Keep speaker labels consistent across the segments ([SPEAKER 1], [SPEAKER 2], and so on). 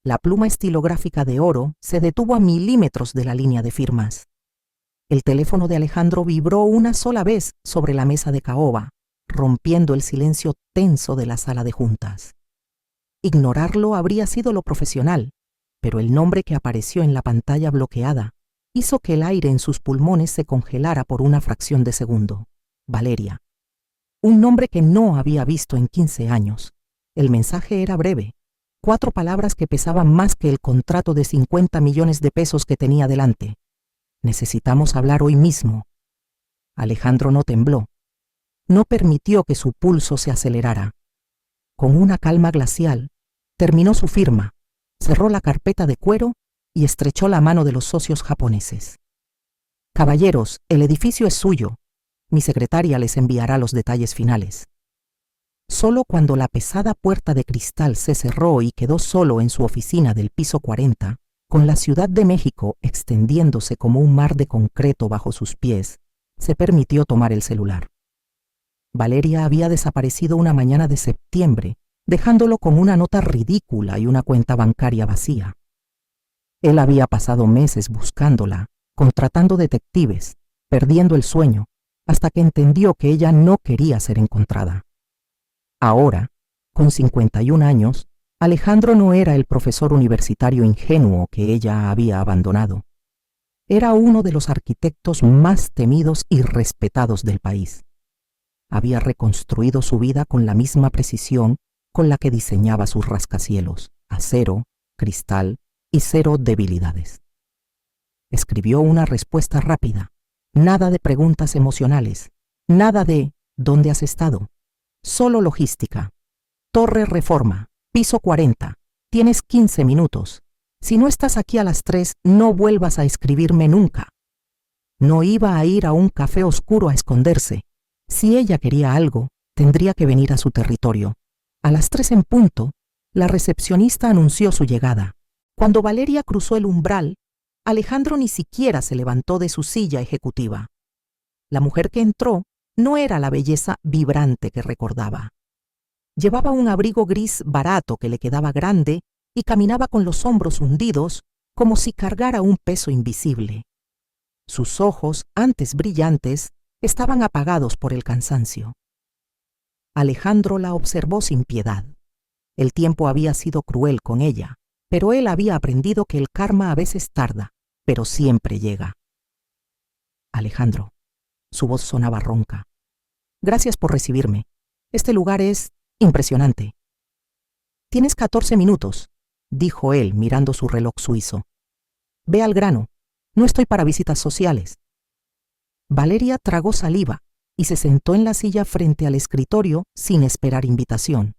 [SPEAKER 1] La pluma estilográfica de oro se detuvo a milímetros de la línea de firmas. El teléfono de Alejandro vibró una sola vez sobre la mesa de caoba, rompiendo el silencio tenso de la sala de juntas. Ignorarlo habría sido lo profesional, pero el nombre que apareció en la pantalla bloqueada hizo que el aire en sus pulmones se congelara por una fracción de segundo. Valeria. Un nombre que no había visto en 15 años. El mensaje era breve. 4 palabras que pesaban más que el contrato de 50 millones de pesos que tenía delante. Necesitamos hablar hoy mismo. Alejandro no tembló. No permitió que su pulso se acelerara. Con una calma glacial, terminó su firma, cerró la carpeta de cuero y estrechó la mano de los socios japoneses. Caballeros, el edificio es suyo. Mi secretaria les enviará los detalles finales. Solo cuando la pesada puerta de cristal se cerró y quedó solo en su oficina del piso 40, con la Ciudad de México extendiéndose como un mar de concreto bajo sus pies, se permitió tomar el celular. Valeria había desaparecido una mañana de septiembre, dejándolo con una nota ridícula y una cuenta bancaria vacía. Él había pasado meses buscándola, contratando detectives, perdiendo el sueño, hasta que entendió que ella no quería ser encontrada. Ahora, con 51 años, Alejandro no era el profesor universitario ingenuo que ella había abandonado. Era uno de los arquitectos más temidos y respetados del país. Había reconstruido su vida con la misma precisión con la que diseñaba sus rascacielos, acero, cristal y 0 debilidades. Escribió una respuesta rápida, nada de preguntas emocionales, nada de ¿dónde has estado? Solo logística. Torre Reforma, piso 40. Tienes 15 minutos. Si no estás aquí a las 3, no vuelvas a escribirme nunca. No iba a ir a un café oscuro a esconderse. Si ella quería algo, tendría que venir a su territorio. A las 3 en punto, la recepcionista anunció su llegada. Cuando Valeria cruzó el umbral, Alejandro ni siquiera se levantó de su silla ejecutiva. La mujer que entró no era la belleza vibrante que recordaba. Llevaba un abrigo gris barato que le quedaba grande y caminaba con los hombros hundidos como si cargara un peso invisible. Sus ojos, antes brillantes, estaban apagados por el cansancio. Alejandro la observó sin piedad. El tiempo había sido cruel con ella, pero él había aprendido que el karma a veces tarda, pero siempre llega. Alejandro. Su voz sonaba ronca. Gracias por recibirme. Este lugar es impresionante. Tienes 14 minutos, dijo él mirando su reloj suizo. Ve al grano. No estoy para visitas sociales. Valeria tragó saliva y se sentó en la silla frente al escritorio sin esperar invitación.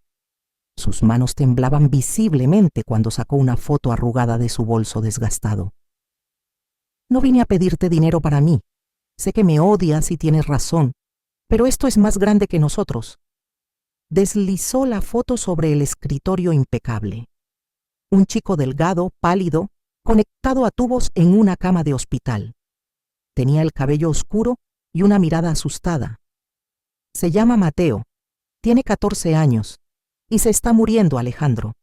[SPEAKER 1] Sus manos temblaban visiblemente cuando sacó una foto arrugada de su bolso desgastado. No vine a pedirte dinero para mí. Sé que me odias y tienes razón, pero esto es más grande que nosotros. Deslizó la foto sobre el escritorio impecable. Un chico delgado, pálido, conectado a tubos en una cama de hospital. Tenía el cabello oscuro y una mirada asustada. Se llama Mateo, tiene 14 años y se está muriendo, Alejandro.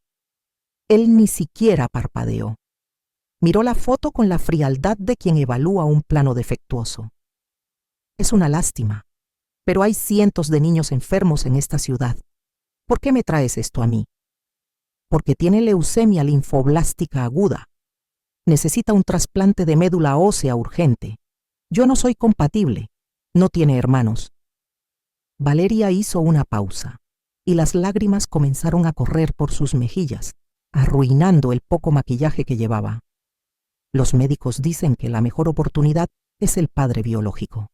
[SPEAKER 1] Él ni siquiera parpadeó. Miró la foto con la frialdad de quien evalúa un plano defectuoso. Es una lástima, pero hay cientos de niños enfermos en esta ciudad. ¿Por qué me traes esto a mí? Porque tiene leucemia linfoblástica aguda. Necesita un trasplante de médula ósea urgente. Yo no soy compatible. No tiene hermanos. Valeria hizo una pausa, y las lágrimas comenzaron a correr por sus mejillas, arruinando el poco maquillaje que llevaba. Los médicos dicen que la mejor oportunidad es el padre biológico.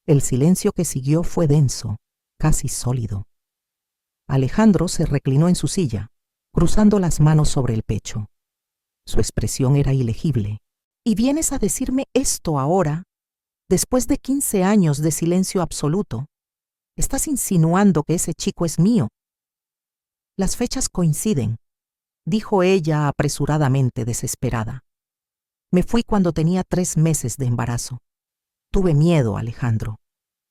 [SPEAKER 1] El silencio que siguió fue denso, casi sólido. Alejandro se reclinó en su silla, cruzando las manos sobre el pecho. Su expresión era ilegible. ¿Y vienes a decirme esto ahora, después de 15 años de silencio absoluto? Estás insinuando que ese chico es mío. Las fechas coinciden, dijo ella apresuradamente desesperada. Me fui cuando tenía 3 meses de embarazo. Tuve miedo, Alejandro.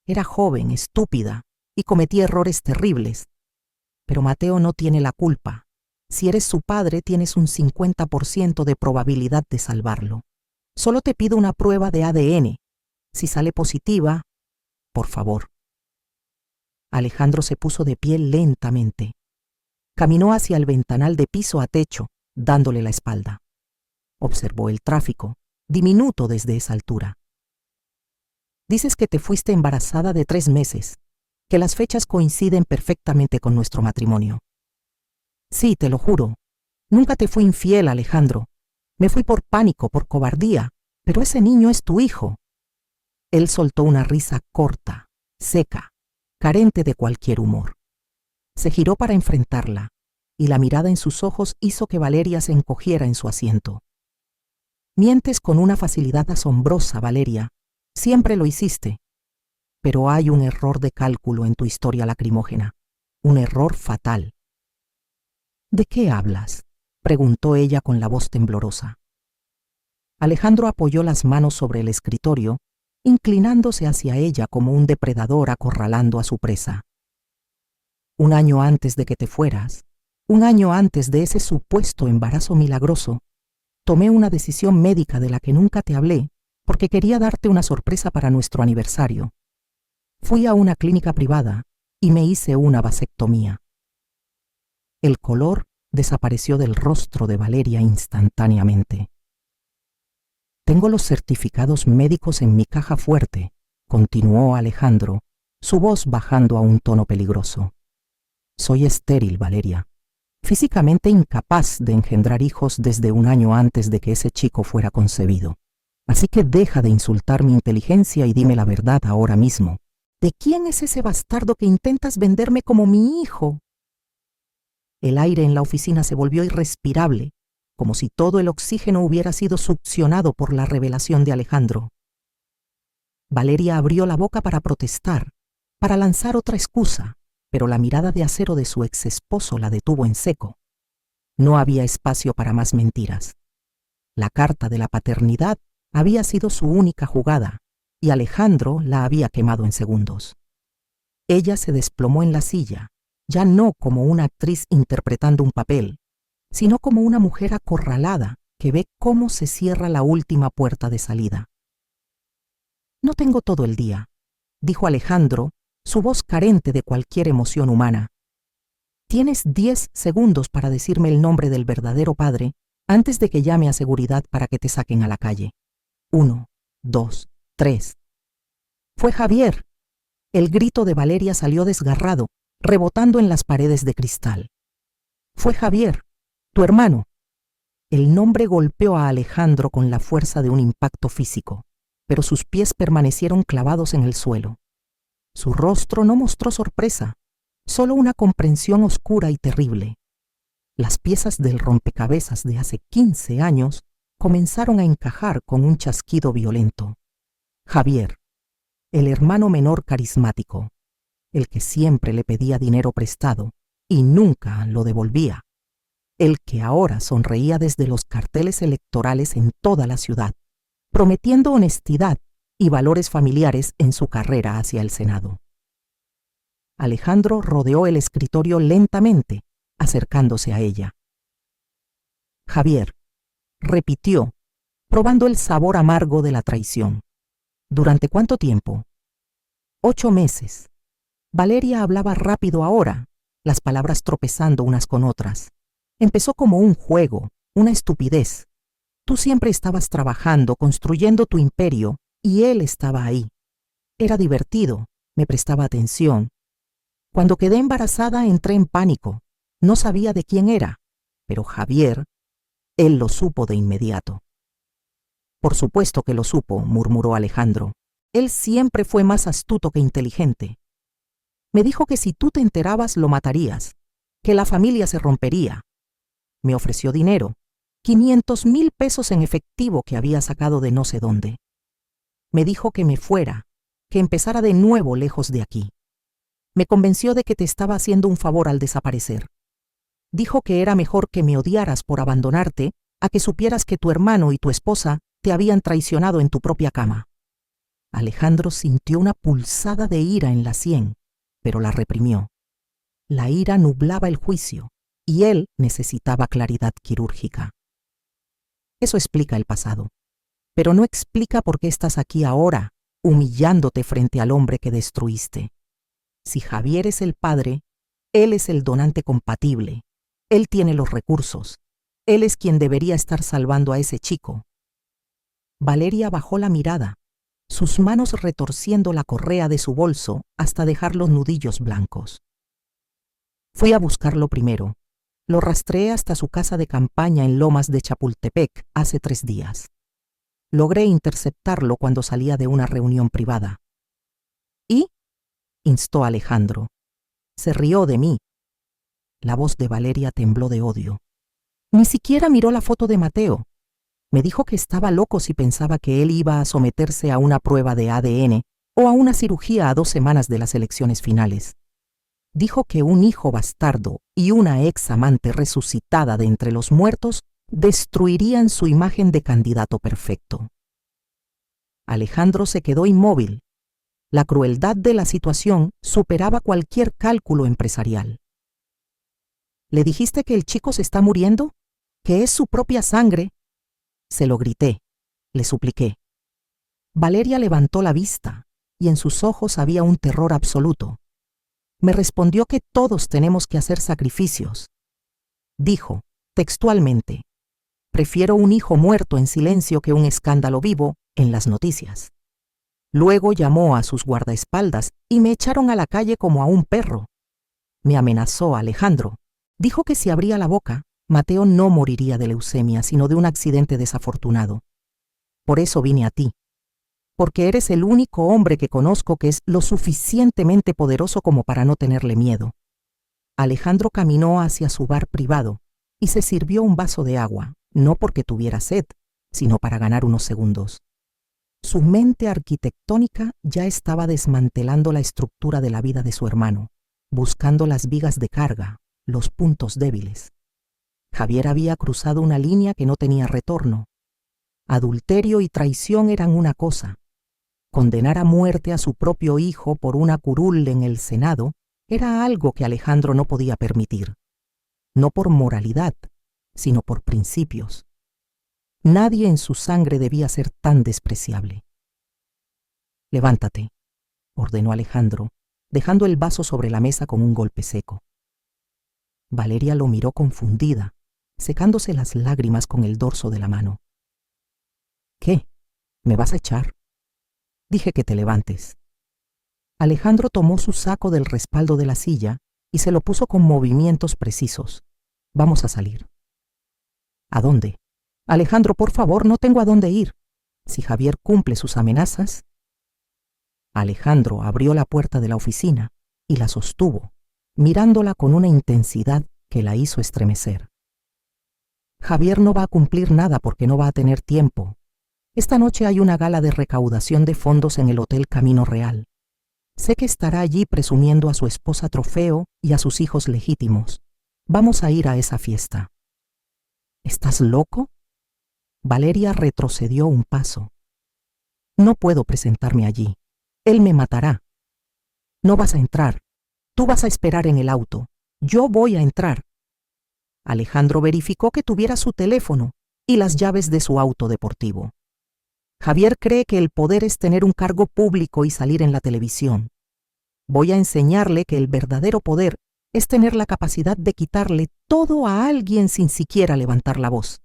[SPEAKER 1] Era joven, estúpida, y cometí errores terribles. Pero Mateo no tiene la culpa. Si eres su padre, tienes un 50% de probabilidad de salvarlo. Solo te pido una prueba de ADN. Si sale positiva, por favor. Alejandro se puso de pie lentamente. Caminó hacia el ventanal de piso a techo, dándole la espalda. Observó el tráfico, diminuto desde esa altura. Dices que te fuiste embarazada de 3 meses, que las fechas coinciden perfectamente con nuestro matrimonio. Sí, te lo juro. Nunca te fui infiel, Alejandro. Me fui por pánico, por cobardía, pero ese niño es tu hijo. Él soltó una risa corta, seca, carente de cualquier humor. Se giró para enfrentarla, y la mirada en sus ojos hizo que Valeria se encogiera en su asiento. Mientes con una facilidad asombrosa, Valeria. Siempre lo hiciste. Pero hay un error de cálculo en tu historia lacrimógena. Un error fatal. ¿De qué hablas?, preguntó ella con la voz temblorosa. Alejandro apoyó las manos sobre el escritorio, inclinándose hacia ella como un depredador acorralando a su presa. 1 año antes de que te fueras, 1 año antes de ese supuesto embarazo milagroso, tomé una decisión médica de la que nunca te hablé, porque quería darte una sorpresa para nuestro aniversario. Fui a una clínica privada y me hice una vasectomía. El color desapareció del rostro de Valeria instantáneamente. Tengo los certificados médicos en mi caja fuerte, continuó Alejandro, su voz bajando a un tono peligroso. Soy estéril, Valeria. Físicamente incapaz de engendrar hijos desde 1 año antes de que ese chico fuera concebido. Así que deja de insultar mi inteligencia y dime la verdad ahora mismo. ¿De quién es ese bastardo que intentas venderme como mi hijo? El aire en la oficina se volvió irrespirable, como si todo el oxígeno hubiera sido succionado por la revelación de Alejandro. Valeria abrió la boca para protestar, para lanzar otra excusa, pero la mirada de acero de su ex esposo la detuvo en seco. No había espacio para más mentiras. La carta de la paternidad había sido su única jugada, y Alejandro la había quemado en segundos. Ella se desplomó en la silla, ya no como una actriz interpretando un papel, sino como una mujer acorralada que ve cómo se cierra la última puerta de salida. No tengo todo el día, dijo Alejandro, su voz carente de cualquier emoción humana. Tienes 10 segundos para decirme el nombre del verdadero padre antes de que llame a seguridad para que te saquen a la calle. 1, 2, 3. Fue Javier. El grito de Valeria salió desgarrado, rebotando en las paredes de cristal. Fue Javier, tu hermano. El nombre golpeó a Alejandro con la fuerza de un impacto físico, pero sus pies permanecieron clavados en el suelo. Su rostro no mostró sorpresa, solo una comprensión oscura y terrible. Las piezas del rompecabezas de hace 15 años comenzaron a encajar con un chasquido violento. Javier, el hermano menor carismático, el que siempre le pedía dinero prestado y nunca lo devolvía, el que ahora sonreía desde los carteles electorales en toda la ciudad, prometiendo honestidad y valores familiares en su carrera hacia el Senado. Alejandro rodeó el escritorio lentamente, acercándose a ella. Javier, repitió, probando el sabor amargo de la traición. ¿Durante cuánto tiempo? 8 meses. Valeria hablaba rápido ahora, las palabras tropezando unas con otras. Empezó como un juego, una estupidez. Tú siempre estabas trabajando, construyendo tu imperio, y él estaba ahí. Era divertido, me prestaba atención. Cuando quedé embarazada entré en pánico. No sabía de quién era, pero Javier, él lo supo de inmediato. Por supuesto que lo supo, murmuró Alejandro. Él siempre fue más astuto que inteligente. Me dijo que si tú te enterabas lo matarías, que la familia se rompería. Me ofreció dinero, 500,000 pesos en efectivo que había sacado de no sé dónde. Me dijo que me fuera, que empezara de nuevo lejos de aquí. Me convenció de que te estaba haciendo un favor al desaparecer. Dijo que era mejor que me odiaras por abandonarte a que supieras que tu hermano y tu esposa te habían traicionado en tu propia cama. Alejandro sintió una pulsada de ira en la sien, pero la reprimió. La ira nublaba el juicio, y él necesitaba claridad quirúrgica. Eso explica el pasado, pero no explica por qué estás aquí ahora, humillándote frente al hombre que destruiste. Si Javier es el padre, él es el donante compatible. Él tiene los recursos. Él es quien debería estar salvando a ese chico. Valeria bajó la mirada, sus manos retorciendo la correa de su bolso hasta dejar los nudillos blancos. Fui a buscarlo primero. Lo rastreé hasta su casa de campaña en Lomas de Chapultepec hace 3 días. Logré interceptarlo cuando salía de una reunión privada. ¿Y? Instó Alejandro. Se rió de mí. La voz de Valeria tembló de odio. Ni siquiera miró la foto de Mateo. Me dijo que estaba loco si pensaba que él iba a someterse a una prueba de ADN o a una cirugía a 2 semanas de las elecciones finales. Dijo que un hijo bastardo y una ex amante resucitada de entre los muertos destruirían su imagen de candidato perfecto. Alejandro se quedó inmóvil. La crueldad de la situación superaba cualquier cálculo empresarial. ¿Le dijiste que el chico se está muriendo? ¿Que es su propia sangre? Se lo grité, le supliqué. Valeria levantó la vista y en sus ojos había un terror absoluto. Me respondió que todos tenemos que hacer sacrificios. Dijo, textualmente, prefiero un hijo muerto en silencio que un escándalo vivo en las noticias. Luego llamó a sus guardaespaldas y me echaron a la calle como a un perro. Me amenazó Alejandro. Dijo que si abría la boca, Mateo no moriría de leucemia, sino de un accidente desafortunado. Por eso vine a ti. Porque eres el único hombre que conozco que es lo suficientemente poderoso como para no tenerle miedo. Alejandro caminó hacia su bar privado y se sirvió un vaso de agua, no porque tuviera sed, sino para ganar unos segundos. Su mente arquitectónica ya estaba desmantelando la estructura de la vida de su hermano, buscando las vigas de carga, los puntos débiles. Javier había cruzado una línea que no tenía retorno. Adulterio y traición eran una cosa. Condenar a muerte a su propio hijo por una curul en el Senado era algo que Alejandro no podía permitir. No por moralidad, sino por principios. Nadie en su sangre debía ser tan despreciable. Levántate, ordenó Alejandro, dejando el vaso sobre la mesa con un golpe seco. Valeria lo miró confundida, secándose las lágrimas con el dorso de la mano. ¿Qué? ¿Me vas a echar? Dije que te levantes. Alejandro tomó su saco del respaldo de la silla y se lo puso con movimientos precisos. Vamos a salir. ¿A dónde? Alejandro, por favor, no tengo a dónde ir. Si Javier cumple sus amenazas... Alejandro abrió la puerta de la oficina y la sostuvo, mirándola con una intensidad que la hizo estremecer. Javier no va a cumplir nada porque no va a tener tiempo. Esta noche hay una gala de recaudación de fondos en el Hotel Camino Real. Sé que estará allí presumiendo a su esposa Trofeo y a sus hijos legítimos. Vamos a ir a esa fiesta. ¿Estás loco? Valeria retrocedió un paso. No puedo presentarme allí. Él me matará. No vas a entrar. Tú vas a esperar en el auto. Yo voy a entrar. Alejandro verificó que tuviera su teléfono y las llaves de su auto deportivo. Javier cree que el poder es tener un cargo público y salir en la televisión. Voy a enseñarle que el verdadero poder es tener la capacidad de quitarle todo a alguien sin siquiera levantar la voz.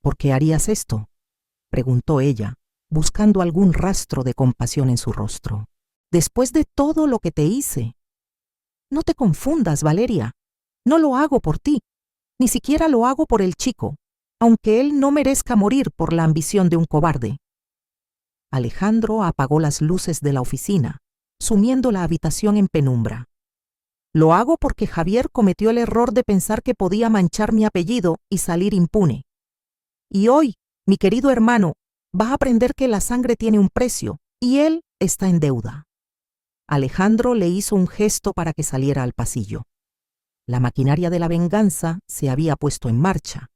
[SPEAKER 1] ¿Por qué harías esto?, preguntó ella, buscando algún rastro de compasión en su rostro. Después de todo lo que te hice. No te confundas, Valeria. No lo hago por ti. Ni siquiera lo hago por el chico, aunque él no merezca morir por la ambición de un cobarde. Alejandro apagó las luces de la oficina, sumiendo la habitación en penumbra. Lo hago porque Javier cometió el error de pensar que podía manchar mi apellido y salir impune. Y hoy, mi querido hermano, va a aprender que la sangre tiene un precio y él está en deuda. Alejandro le hizo un gesto para que saliera al pasillo. La maquinaria de la venganza se había puesto en marcha.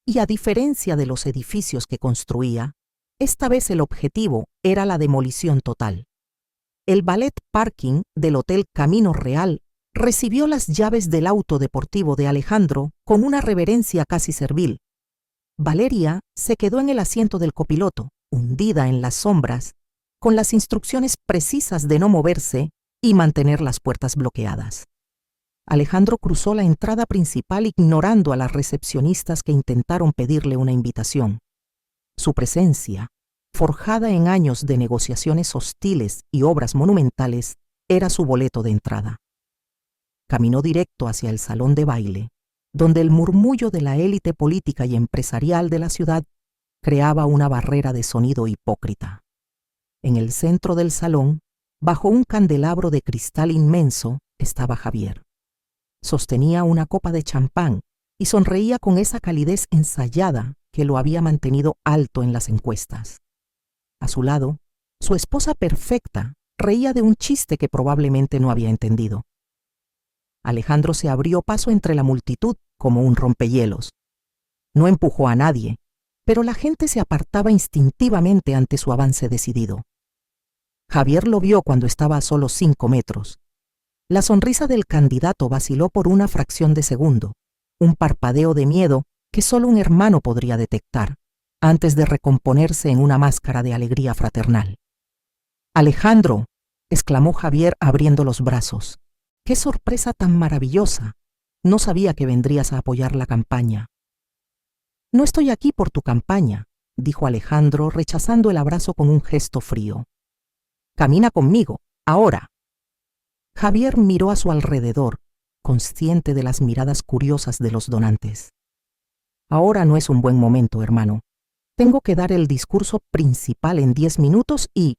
[SPEAKER 1] Y a diferencia de los edificios que construía, esta vez el objetivo era la demolición total. El ballet parking del Hotel Camino Real recibió las llaves del auto deportivo de Alejandro con una reverencia casi servil. Valeria se quedó en el asiento del copiloto, hundida en las sombras, con las instrucciones precisas de no moverse y mantener las puertas bloqueadas. Alejandro cruzó la entrada principal ignorando a las recepcionistas que intentaron pedirle una invitación. Su presencia, forjada en años de negociaciones hostiles y obras monumentales, era su boleto de entrada. Caminó directo hacia el salón de baile, donde el murmullo de la élite política y empresarial de la ciudad creaba una barrera de sonido hipócrita. En el centro del salón, bajo un candelabro de cristal inmenso, estaba Javier. Sostenía una copa de champán y sonreía con esa calidez ensayada que lo había mantenido alto en las encuestas. A su lado, su esposa perfecta reía de un chiste que probablemente no había entendido. Alejandro se abrió paso entre la multitud como un rompehielos. No empujó a nadie, pero la gente se apartaba instintivamente ante su avance decidido. Javier lo vio cuando estaba a solo 5 metros. La sonrisa del candidato vaciló por una fracción de segundo, un parpadeo de miedo que solo un hermano podría detectar, antes de recomponerse en una máscara de alegría fraternal. «Alejandro», exclamó Javier abriendo los brazos. «¡Qué sorpresa tan maravillosa! No sabía que vendrías a apoyar la campaña». «No estoy aquí por tu campaña», dijo Alejandro, rechazando el abrazo con un gesto frío. «Camina conmigo, ahora». Javier miró a su alrededor, consciente de las miradas curiosas de los donantes. «Ahora no es un buen momento, hermano. Tengo que dar el discurso principal en 10 minutos y,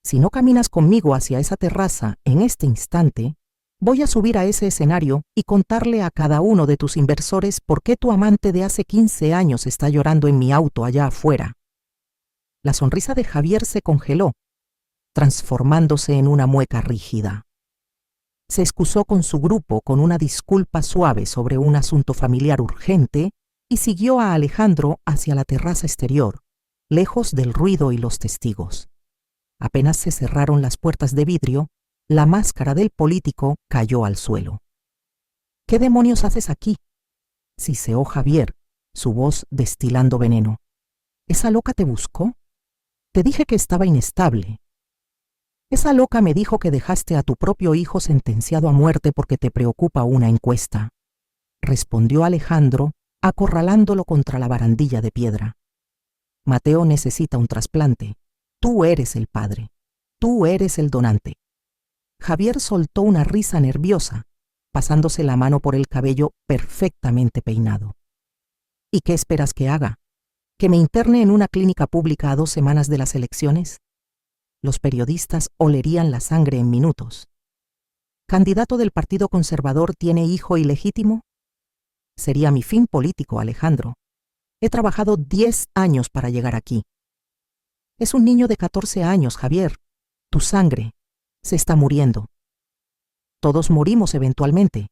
[SPEAKER 1] si no caminas conmigo hacia esa terraza en este instante, voy a subir a ese escenario y contarle a cada uno de tus inversores por qué tu amante de hace 15 años está llorando en mi auto allá afuera». La sonrisa de Javier se congeló, transformándose en una mueca rígida. Se excusó con su grupo con una disculpa suave sobre un asunto familiar urgente y siguió a Alejandro hacia la terraza exterior, lejos del ruido y los testigos. Apenas se cerraron las puertas de vidrio, la máscara del político cayó al suelo. «¿Qué demonios haces aquí?», siseó Javier, su voz destilando veneno. «¿Esa loca te buscó? Te dije que estaba inestable». «Esa loca me dijo que dejaste a tu propio hijo sentenciado a muerte porque te preocupa una encuesta», respondió Alejandro, acorralándolo contra la barandilla de piedra. «Mateo necesita un trasplante. Tú eres el padre. Tú eres el donante». Javier soltó una risa nerviosa, pasándose la mano por el cabello perfectamente peinado. «¿Y qué esperas que haga? ¿Que me interne en una clínica pública a 2 semanas de las elecciones?» Los periodistas olerían la sangre en minutos. ¿Candidato del Partido Conservador tiene hijo ilegítimo? Sería mi fin político, Alejandro. He trabajado 10 años para llegar aquí. Es un niño de 14 años, Javier. Tu sangre se está muriendo. Todos morimos eventualmente.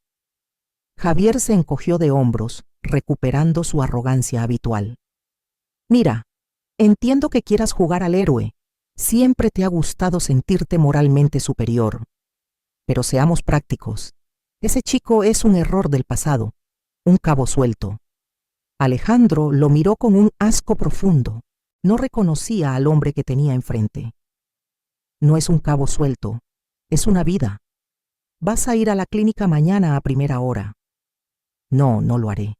[SPEAKER 1] Javier se encogió de hombros, recuperando su arrogancia habitual. «Mira, entiendo que quieras jugar al héroe. Siempre te ha gustado sentirte moralmente superior. Pero seamos prácticos. Ese chico es un error del pasado, un cabo suelto». Alejandro lo miró con un asco profundo. No reconocía al hombre que tenía enfrente. «No es un cabo suelto, es una vida. Vas a ir a la clínica mañana a primera hora». «No, no lo haré».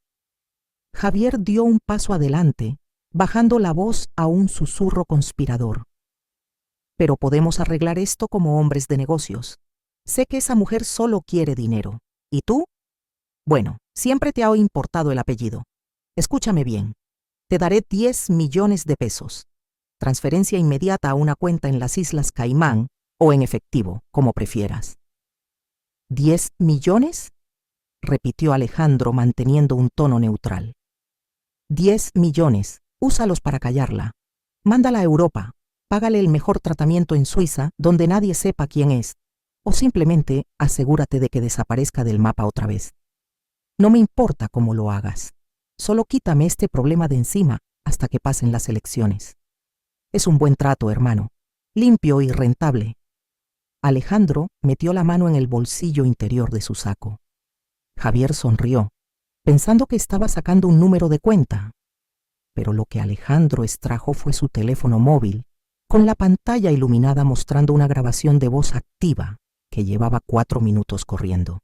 [SPEAKER 1] Javier dio un paso adelante, bajando la voz a un susurro conspirador. «Pero podemos arreglar esto como hombres de negocios. Sé que esa mujer solo quiere dinero. ¿Y tú? Bueno, siempre te ha importado el apellido. Escúchame bien. Te daré 10 millones de pesos. Transferencia inmediata a una cuenta en las Islas Caimán o en efectivo, como prefieras». «¿10 millones?» repitió Alejandro manteniendo un tono neutral. «10 millones. Úsalos para callarla. Mándala a Europa. Págale el mejor tratamiento en Suiza, donde nadie sepa quién es. O simplemente asegúrate de que desaparezca del mapa otra vez. No me importa cómo lo hagas. Solo quítame este problema de encima hasta que pasen las elecciones. Es un buen trato, hermano. Limpio y rentable. Alejandro metió la mano en el bolsillo interior de su saco. Javier sonrió, pensando que estaba sacando un número de cuenta. Pero lo que Alejandro extrajo fue su teléfono móvil, con la pantalla iluminada mostrando una grabación de voz activa que llevaba 4 minutos corriendo.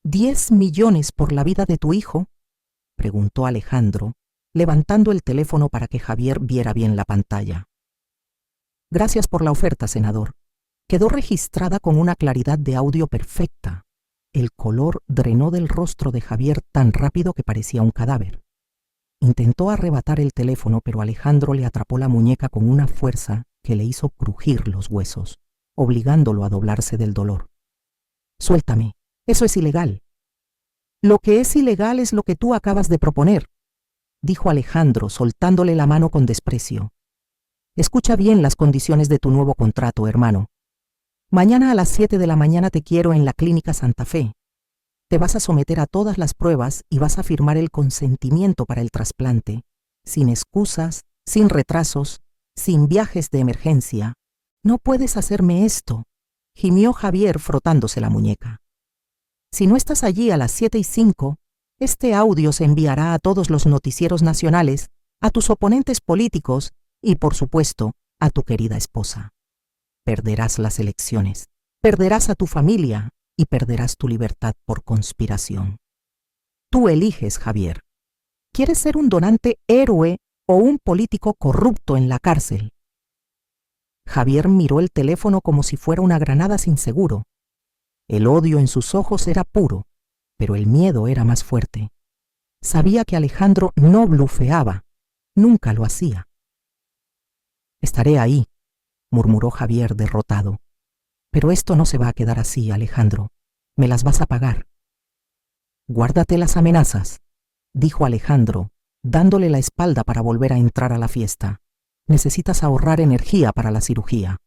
[SPEAKER 1] ¿10 millones por la vida de tu hijo?, preguntó Alejandro, levantando el teléfono para que Javier viera bien la pantalla. Gracias por la oferta, senador. Quedó registrada con una claridad de audio perfecta. El color drenó del rostro de Javier tan rápido que parecía un cadáver. Intentó arrebatar el teléfono, pero Alejandro le atrapó la muñeca con una fuerza que le hizo crujir los huesos, obligándolo a doblarse del dolor. Suéltame, eso es ilegal. Lo que es ilegal es lo que tú acabas de proponer, dijo Alejandro, soltándole la mano con desprecio. Escucha bien las condiciones de tu nuevo contrato, hermano. Mañana a las 7 de la mañana te quiero en la Clínica Santa Fe. Te vas a someter a todas las pruebas y vas a firmar el consentimiento para el trasplante, sin excusas, sin retrasos, sin viajes de emergencia. No puedes hacerme esto, gimió Javier frotándose la muñeca. Si no estás allí a las 7:05, este audio se enviará a todos los noticieros nacionales, a tus oponentes políticos y, por supuesto, a tu querida esposa. Perderás las elecciones, perderás a tu familia y perderás tu libertad por conspiración. Tú eliges, Javier. ¿Quieres ser un donante héroe o un político corrupto en la cárcel? Javier miró el teléfono como si fuera una granada sin seguro. El odio en sus ojos era puro, pero el miedo era más fuerte. Sabía que Alejandro no blufeaba, nunca lo hacía. Estaré ahí, murmuró Javier derrotado. Pero esto no se va a quedar así, Alejandro. Me las vas a pagar. Guárdate las amenazas, dijo Alejandro, dándole la espalda para volver a entrar a la fiesta. Necesitas ahorrar energía para la cirugía.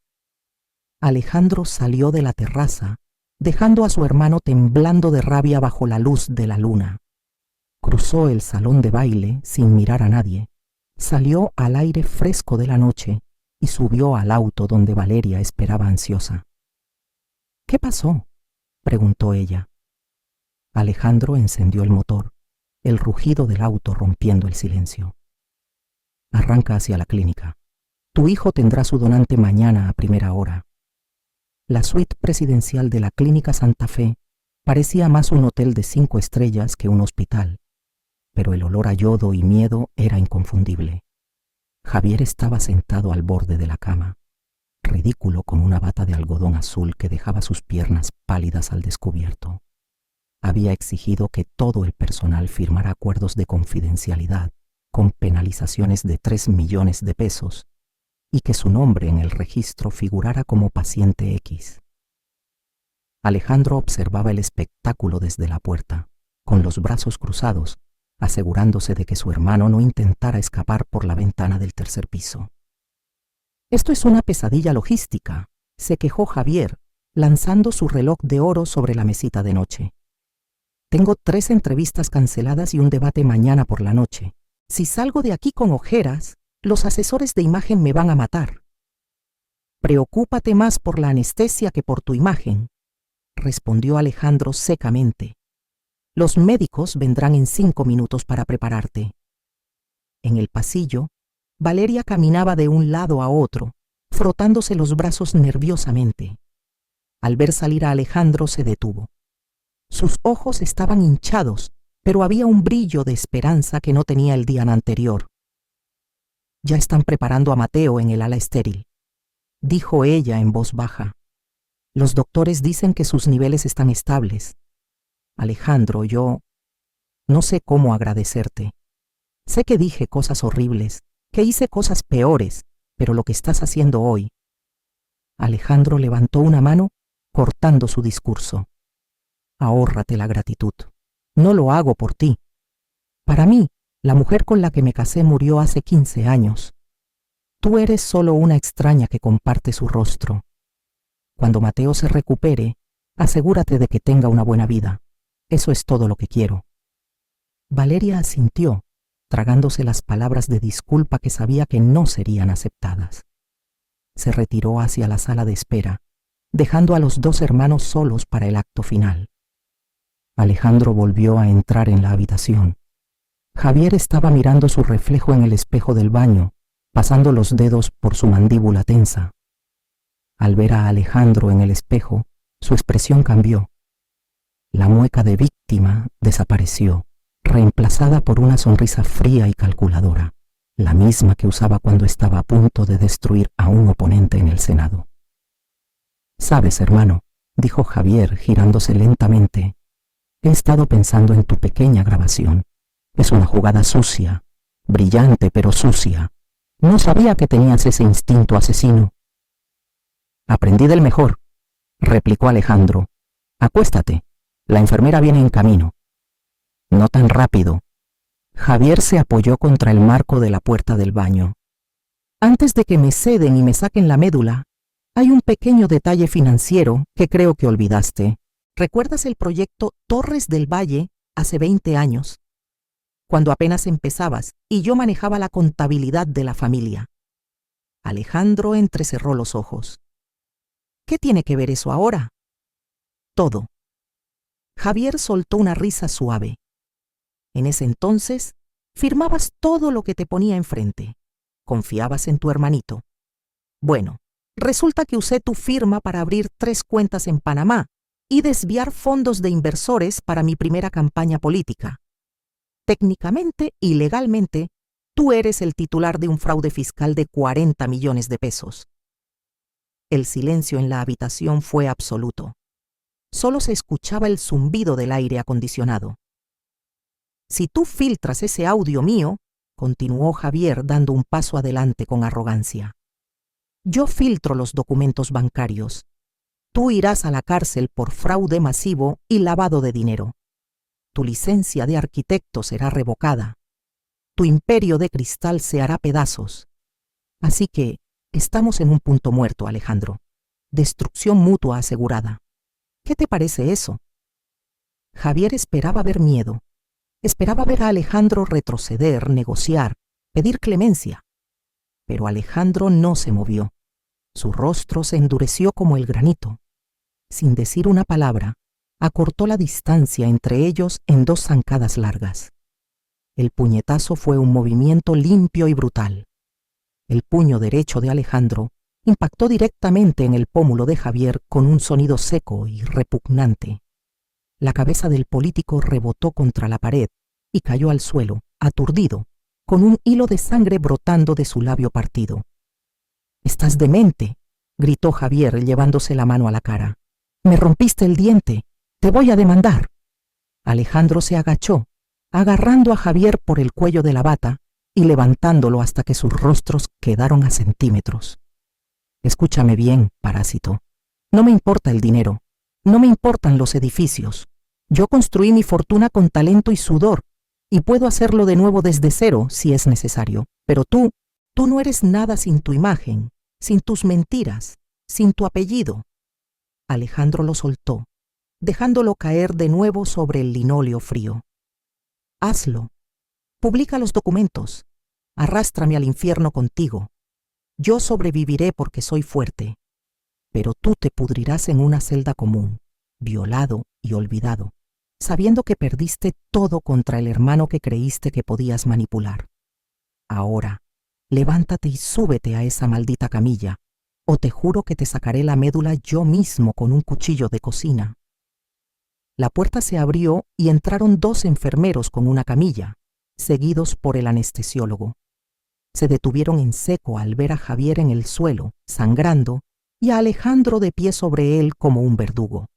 [SPEAKER 1] Alejandro salió de la terraza, dejando a su hermano temblando de rabia bajo la luz de la luna. Cruzó el salón de baile sin mirar a nadie. Salió al aire fresco de la noche y subió al auto donde Valeria esperaba ansiosa. ¿Qué pasó?, preguntó ella. Alejandro encendió el motor, el rugido del auto rompiendo el silencio. Arranca hacia la clínica. Tu hijo tendrá su donante mañana a primera hora. La suite presidencial de la Clínica Santa Fe parecía más un hotel de 5 estrellas que un hospital, pero el olor a yodo y miedo era inconfundible. Javier estaba sentado al borde de la cama, ridículo con una bata de algodón azul que dejaba sus piernas pálidas al descubierto. Había exigido que todo el personal firmara acuerdos de confidencialidad con penalizaciones de 3 millones de pesos y que su nombre en el registro figurara como paciente X. Alejandro observaba el espectáculo desde la puerta, con los brazos cruzados, asegurándose de que su hermano no intentara escapar por la ventana del 3er piso. Esto es una pesadilla logística, se quejó Javier, lanzando su reloj de oro sobre la mesita de noche. Tengo 3 entrevistas canceladas y un debate mañana por la noche. Si salgo de aquí con ojeras, los asesores de imagen me van a matar. Preocúpate más por la anestesia que por tu imagen, respondió Alejandro secamente. Los médicos vendrán en 5 minutos para prepararte. En el pasillo, Valeria caminaba de un lado a otro, frotándose los brazos nerviosamente. Al ver salir a Alejandro se detuvo. Sus ojos estaban hinchados, pero había un brillo de esperanza que no tenía el día anterior. Ya están preparando a Mateo en el ala estéril, dijo ella en voz baja. Los doctores dicen que sus niveles están estables. Alejandro, yo no sé cómo agradecerte. Sé que dije cosas horribles, que hice cosas peores, pero lo que estás haciendo hoy. Alejandro levantó una mano, cortando su discurso. Ahórrate la gratitud. No lo hago por ti. Para mí, la mujer con la que me casé murió hace 15 años. Tú eres solo una extraña que comparte su rostro. Cuando Mateo se recupere, asegúrate de que tenga una buena vida. Eso es todo lo que quiero. Valeria asintió, tragándose las palabras de disculpa que sabía que no serían aceptadas. Se retiró hacia la sala de espera, dejando a los dos hermanos solos para el acto final. Alejandro volvió a entrar en la habitación. Javier estaba mirando su reflejo en el espejo del baño, pasando los dedos por su mandíbula tensa. Al ver a Alejandro en el espejo, su expresión cambió. La mueca de víctima desapareció, reemplazada por una sonrisa fría y calculadora, la misma que usaba cuando estaba a punto de destruir a un oponente en el Senado. «Sabes, hermano», dijo Javier girándose lentamente, «he estado pensando en tu pequeña grabación. Es una jugada sucia, brillante pero sucia. No sabía que tenías ese instinto asesino». «Aprendí del mejor», replicó Alejandro. «Acuéstate, la enfermera viene en camino». «No tan rápido». Javier se apoyó contra el marco de la puerta del baño. «Antes de que me ceden y me saquen la médula, hay un pequeño detalle financiero que creo que olvidaste. ¿Recuerdas el proyecto Torres del Valle hace 20 años? Cuando apenas empezabas y yo manejaba la contabilidad de la familia». Alejandro entrecerró los ojos. «¿Qué tiene que ver eso ahora?» «Todo». Javier soltó una risa suave. «En ese entonces, firmabas todo lo que te ponía enfrente. Confiabas en tu hermanito. Bueno, resulta que usé tu firma para abrir 3 cuentas en Panamá y desviar fondos de inversores para mi primera campaña política. Técnicamente y legalmente, tú eres el titular de un fraude fiscal de 40 millones de pesos». El silencio en la habitación fue absoluto. Solo se escuchaba el zumbido del aire acondicionado. «Si tú filtras ese audio mío», continuó Javier dando un paso adelante con arrogancia, «yo filtro los documentos bancarios. Tú irás a la cárcel por fraude masivo y lavado de dinero. Tu licencia de arquitecto será revocada. Tu imperio de cristal se hará pedazos. Así que estamos en un punto muerto, Alejandro. Destrucción mutua asegurada. ¿Qué te parece eso?» Javier esperaba ver miedo. Esperaba ver a Alejandro retroceder, negociar, pedir clemencia. Pero Alejandro no se movió. Su rostro se endureció como el granito. Sin decir una palabra, acortó la distancia entre ellos en 2 zancadas largas. El puñetazo fue un movimiento limpio y brutal. El puño derecho de Alejandro impactó directamente en el pómulo de Javier con un sonido seco y repugnante. La cabeza del político rebotó contra la pared y cayó al suelo, aturdido, con un hilo de sangre brotando de su labio partido. «¡Estás demente!», gritó Javier llevándose la mano a la cara. «Me rompiste el diente. Te voy a demandar». Alejandro se agachó, agarrando a Javier por el cuello de la bata y levantándolo hasta que sus rostros quedaron a centímetros. «Escúchame bien, parásito. No me importa el dinero. No me importan los edificios. Yo construí mi fortuna con talento y sudor, y puedo hacerlo de nuevo desde cero si es necesario. Pero tú no eres nada sin tu imagen, sin tus mentiras, sin tu apellido». Alejandro lo soltó, dejándolo caer de nuevo sobre el linóleo frío. «Hazlo. Publica los documentos. Arrástrame al infierno contigo. Yo sobreviviré porque soy fuerte. Pero tú te pudrirás en una celda común, violado y olvidado, sabiendo que perdiste todo contra el hermano que creíste que podías manipular. Ahora, levántate y súbete a esa maldita camilla, o te juro que te sacaré la médula yo mismo con un cuchillo de cocina». La puerta se abrió y entraron 2 enfermeros con una camilla, seguidos por el anestesiólogo. Se detuvieron en seco al ver a Javier en el suelo, sangrando, y a Alejandro de pie sobre él como un verdugo.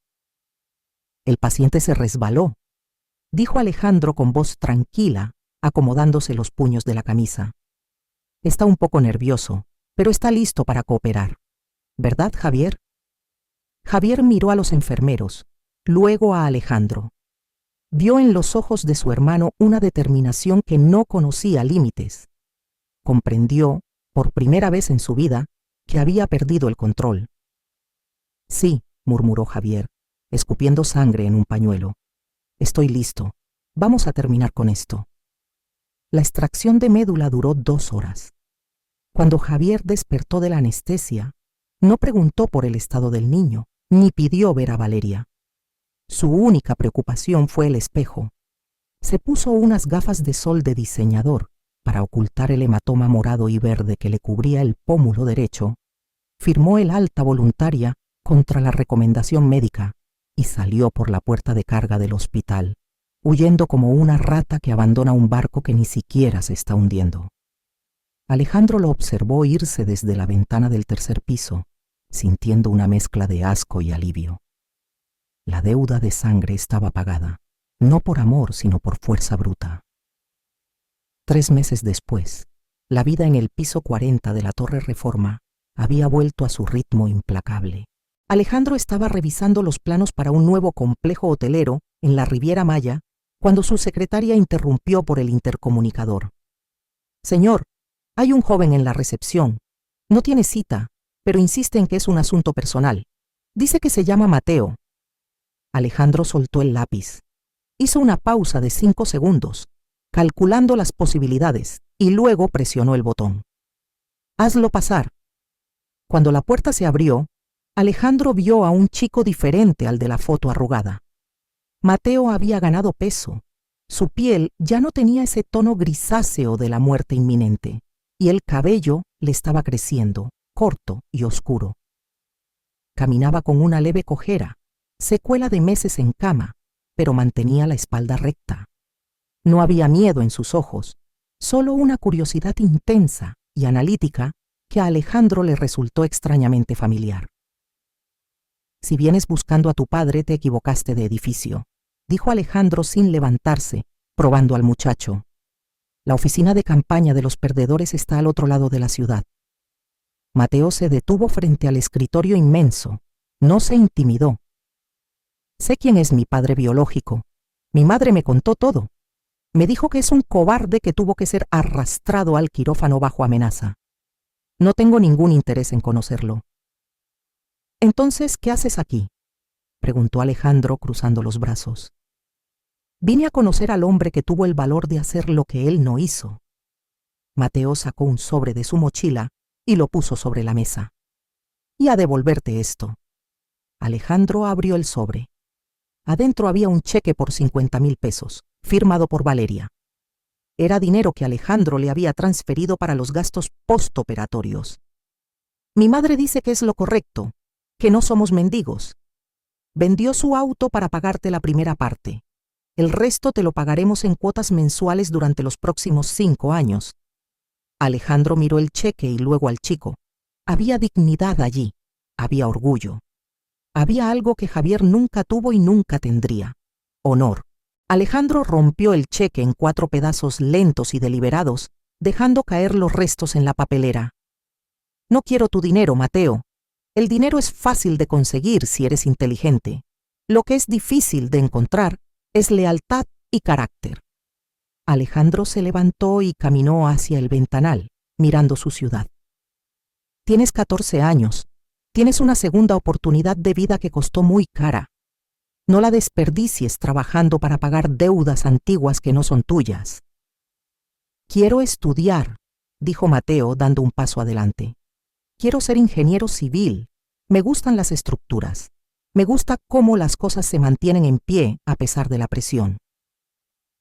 [SPEAKER 1] «El paciente se resbaló», dijo Alejandro con voz tranquila, acomodándose los puños de la camisa. «Está un poco nervioso, pero está listo para cooperar. ¿Verdad, Javier?» Javier miró a los enfermeros, luego a Alejandro. Vio en los ojos de su hermano una determinación que no conocía límites. Comprendió, por primera vez en su vida, que había perdido el control. «Sí», murmuró Javier, escupiendo sangre en un pañuelo. «Estoy listo. Vamos a terminar con esto». La extracción de médula duró 2 horas. Cuando Javier despertó de la anestesia, No preguntó por el estado del niño, ni pidió ver a Valeria. Su única preocupación fue el espejo. Se puso unas gafas de sol de diseñador para ocultar el hematoma morado y verde que le cubría el pómulo derecho, firmó el alta voluntaria contra la recomendación médica y salió por la puerta de carga del hospital, huyendo como una rata que abandona un barco que ni siquiera se está hundiendo. Alejandro lo observó irse desde la ventana del tercer piso, sintiendo una mezcla de asco y alivio. La deuda de sangre estaba pagada, no por amor, sino por fuerza bruta. 3 meses después, la vida en el piso 40 de la Torre Reforma había vuelto a su ritmo implacable. Alejandro estaba revisando los planos para un nuevo complejo hotelero en la Riviera Maya cuando su secretaria interrumpió por el intercomunicador. «Señor, hay un joven en la recepción. No tiene cita, pero insiste en que es un asunto personal. Dice que se llama Mateo». Alejandro soltó el lápiz. Hizo una pausa de 5 segundos, calculando las posibilidades, y luego presionó el botón. «Hazlo pasar». Cuando la puerta se abrió, Alejandro vio a un chico diferente al de la foto arrugada. Mateo había ganado peso. Su piel ya no tenía ese tono grisáceo de la muerte inminente, y el cabello le estaba creciendo, corto y oscuro. Caminaba con una leve cojera, secuela de meses en cama, pero mantenía la espalda recta. No había miedo en sus ojos, solo una curiosidad intensa y analítica que a Alejandro le resultó extrañamente familiar. «Si vienes buscando a tu padre, te equivocaste de edificio», dijo Alejandro sin levantarse, probando al muchacho. «La oficina de campaña de los perdedores está al otro lado de la ciudad». Mateo se detuvo frente al escritorio inmenso. No se intimidó. «Sé quién es mi padre biológico. Mi madre me contó todo. Me dijo que es un cobarde que tuvo que ser arrastrado al quirófano bajo amenaza. No tengo ningún interés en conocerlo». «Entonces, ¿qué haces aquí?», preguntó Alejandro cruzando los brazos. «Vine a conocer al hombre que tuvo el valor de hacer lo que él no hizo». Mateo sacó un sobre de su mochila y lo puso sobre la mesa. «Y a devolverte esto». Alejandro abrió el sobre. Adentro había un cheque por 50,000 pesos, firmado por Valeria. Era dinero que Alejandro le había transferido para los gastos postoperatorios. «Mi madre dice que es lo correcto, que no somos mendigos. Vendió su auto para pagarte la primera parte. El resto te lo pagaremos en cuotas mensuales durante los próximos 5 años». Alejandro miró el cheque y luego al chico. Había dignidad allí, había orgullo. Había algo que Javier nunca tuvo y nunca tendría: honor. Alejandro rompió el cheque en 4 pedazos lentos y deliberados, dejando caer los restos en la papelera. «No quiero tu dinero, Mateo. El dinero es fácil de conseguir si eres inteligente. Lo que es difícil de encontrar es lealtad y carácter». Alejandro se levantó y caminó hacia el ventanal, mirando su ciudad. «Tienes 14 años. Tienes una segunda oportunidad de vida que costó muy cara. No la desperdicies trabajando para pagar deudas antiguas que no son tuyas». «Quiero estudiar», dijo Mateo dando un paso adelante. «Quiero ser ingeniero civil. Me gustan las estructuras. Me gusta cómo las cosas se mantienen en pie a pesar de la presión».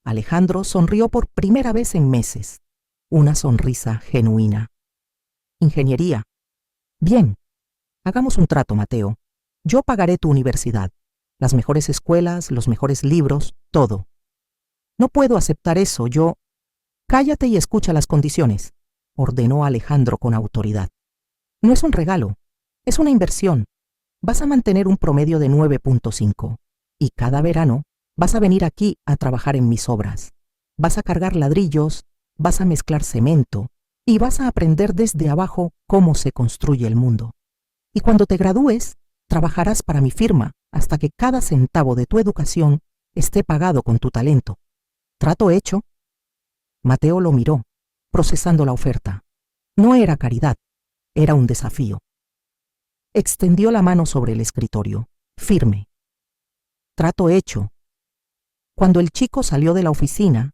[SPEAKER 1] Alejandro sonrió por primera vez en meses. Una sonrisa genuina. «Ingeniería. Bien. Hagamos un trato, Mateo. Yo pagaré tu universidad, las mejores escuelas, los mejores libros, todo». «No puedo aceptar eso, yo...». «Cállate y escucha las condiciones», ordenó Alejandro con autoridad. «No es un regalo, es una inversión. Vas a mantener un promedio de 9.5 y cada verano vas a venir aquí a trabajar en mis obras. Vas a cargar ladrillos, vas a mezclar cemento y vas a aprender desde abajo cómo se construye el mundo. Y cuando te gradúes, trabajarás para mi firma hasta que cada centavo de tu educación esté pagado con tu talento. ¿Trato hecho?». Mateo lo miró, procesando la oferta. No era caridad, era un desafío. Extendió la mano sobre el escritorio, firme. «Trato hecho». Cuando el chico salió de la oficina,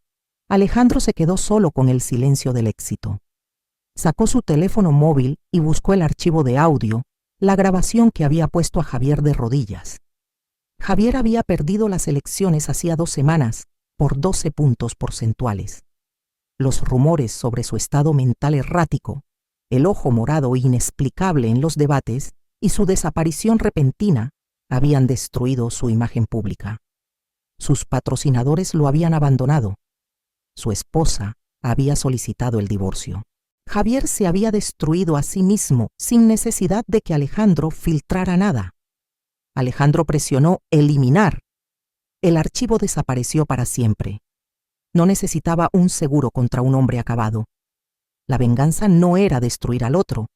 [SPEAKER 1] Alejandro se quedó solo con el silencio del éxito. Sacó su teléfono móvil y buscó el archivo de audio, la grabación que había puesto a Javier de rodillas. Javier había perdido las elecciones hacía 2 semanas por 12 puntos porcentuales. Los rumores sobre su estado mental errático, el ojo morado inexplicable en los debates y su desaparición repentina habían destruido su imagen pública. Sus patrocinadores lo habían abandonado. Su esposa había solicitado el divorcio. Javier se había destruido a sí mismo sin necesidad de que Alejandro filtrara nada. Alejandro presionó eliminar. El archivo desapareció para siempre. No necesitaba un seguro contra un hombre acabado. La venganza no era destruir al otro.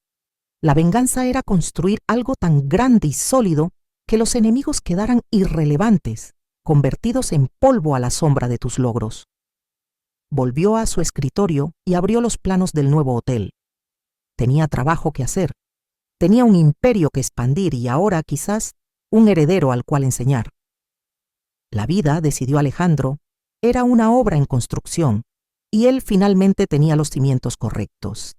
[SPEAKER 1] La venganza era construir algo tan grande y sólido que los enemigos quedaran irrelevantes, convertidos en polvo a la sombra de tus logros. Volvió a su escritorio y abrió los planos del nuevo hotel. Tenía trabajo que hacer. Tenía un imperio que expandir y ahora, quizás, un heredero al cual enseñar. La vida, decidió Alejandro, era una obra en construcción, y él finalmente tenía los cimientos correctos.